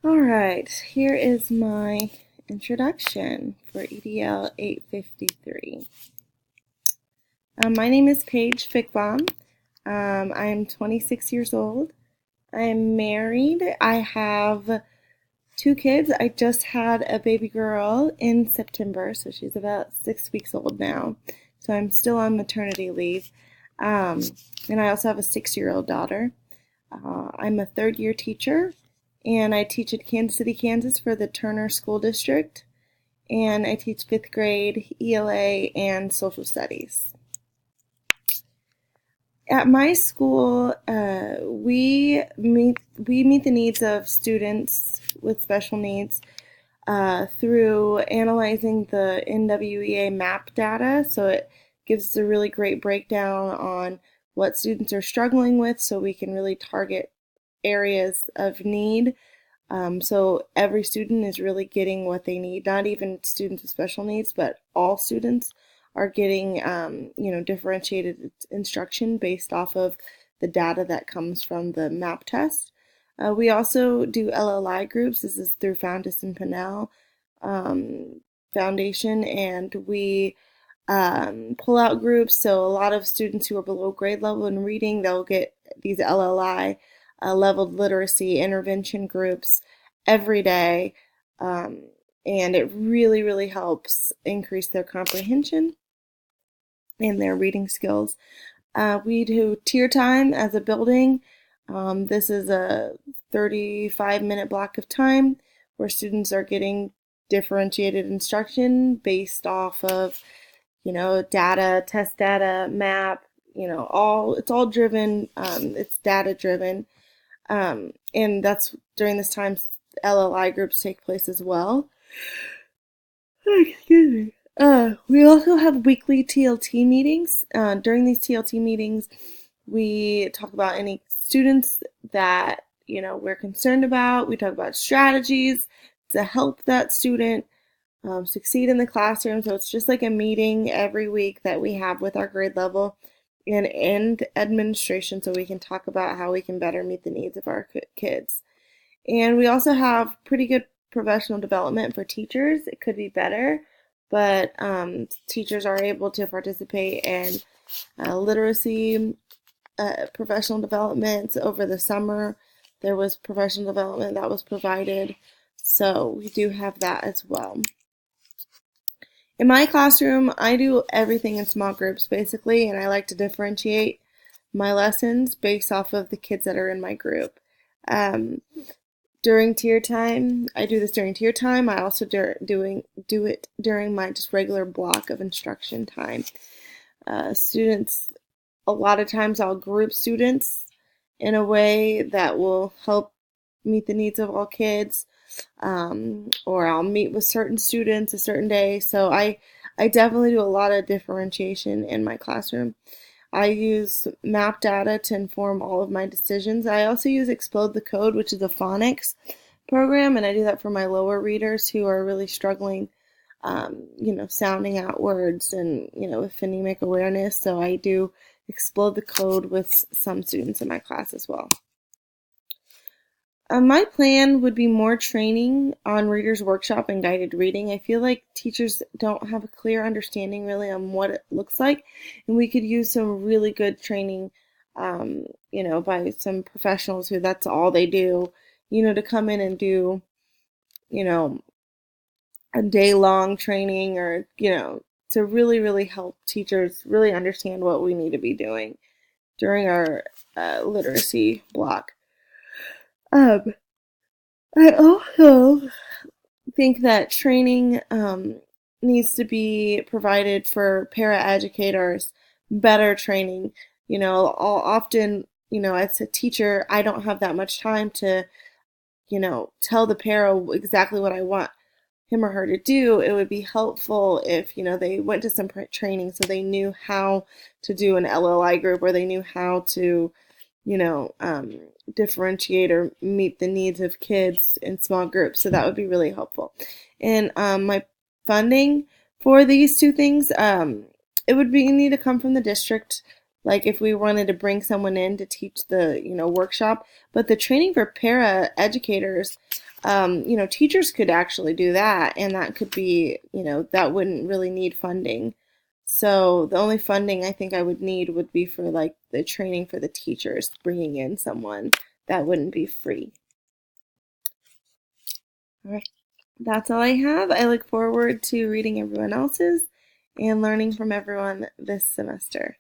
All right, here is my introduction for EDL 853. My name is Paige Fickbaum. I'm 26 years old. I'm married. I have two kids. I just had a baby girl in September, so she's about 6 weeks old now. So I'm still on maternity leave. Um, and I also have a 6-year-old daughter. I'm a third-year teacher, and I teach at Kansas City, Kansas for the Turner School District, and I teach fifth grade ELA and social studies. At my school, we meet the needs of students with special needs through analyzing the NWEA MAP data. So it gives us a really great breakdown on what students are struggling with, so we can really target areas of need. So every student is really getting what they need. Not even students with special needs, but all students are getting, differentiated instruction based off of the data that comes from the MAP test. We also do LLI groups. This is through Fountas and Pinnell Foundation, and we pull out groups. So a lot of students who are below grade level in reading, they'll get these LLI leveled literacy intervention groups every day, and it really, really helps increase their comprehension and their reading skills. We do tier time as a building. This is a 35-minute block of time where students are getting differentiated instruction based off of, data, test data, map, it's all driven, it's data driven. And that's during this time LLI groups take place as well. Excuse me. We also have weekly TLT meetings. During these TLT meetings, we talk about any students that, we're concerned about. We talk about strategies to help that student succeed in the classroom. So it's just like a meeting every week that we have with our grade level and administration, so we can talk about how we can better meet the needs of our kids. And we also have pretty good professional development for teachers. It could be better, but teachers are able to participate in literacy professional development. Over the summer, there was professional development that was provided, so we do have that as well. In my classroom, I do everything in small groups basically, and I like to differentiate my lessons based off of the kids that are in my group. Um, During tier time, I do this during tier time. I also do it during my just regular block of instruction time. Students, a lot of times I'll group students in a way that will help meet the needs of all kids, or I'll meet with certain students a certain day. So I definitely do a lot of differentiation in my classroom. I use map data to inform all of my decisions. I also use Explode the Code, which is a phonics program, and I do that for my lower readers who are really struggling, sounding out words and, with phonemic awareness. So I do Explode the Code with some students in my class as well. My plan would be more training on Reader's Workshop and guided reading. I feel like teachers don't have a clear understanding really on what it looks like, and we could use some really good training, by some professionals who that's all they do, to come in and do, a day-long training, or, to really, really help teachers really understand what we need to be doing during our literacy block. Um, I also think that training needs to be provided for paraeducators, better training. Often, as a teacher, I don't have that much time to, tell the para exactly what I want him or her to do. It would be helpful if, they went to some training so they knew how to do an LLI group, or they knew how to, differentiate or meet the needs of kids in small groups. So that would be really helpful. And my funding for these two things, it would be need to come from the district. Like if we wanted to bring someone in to teach the workshop, but the training for para educators, Teachers could actually do that, and that could be, that wouldn't really need funding. So the only funding I think I would need would be for like the training for the teachers, bringing in someone that wouldn't be free. All right, that's all I have. I look forward to reading everyone else's and learning from everyone this semester.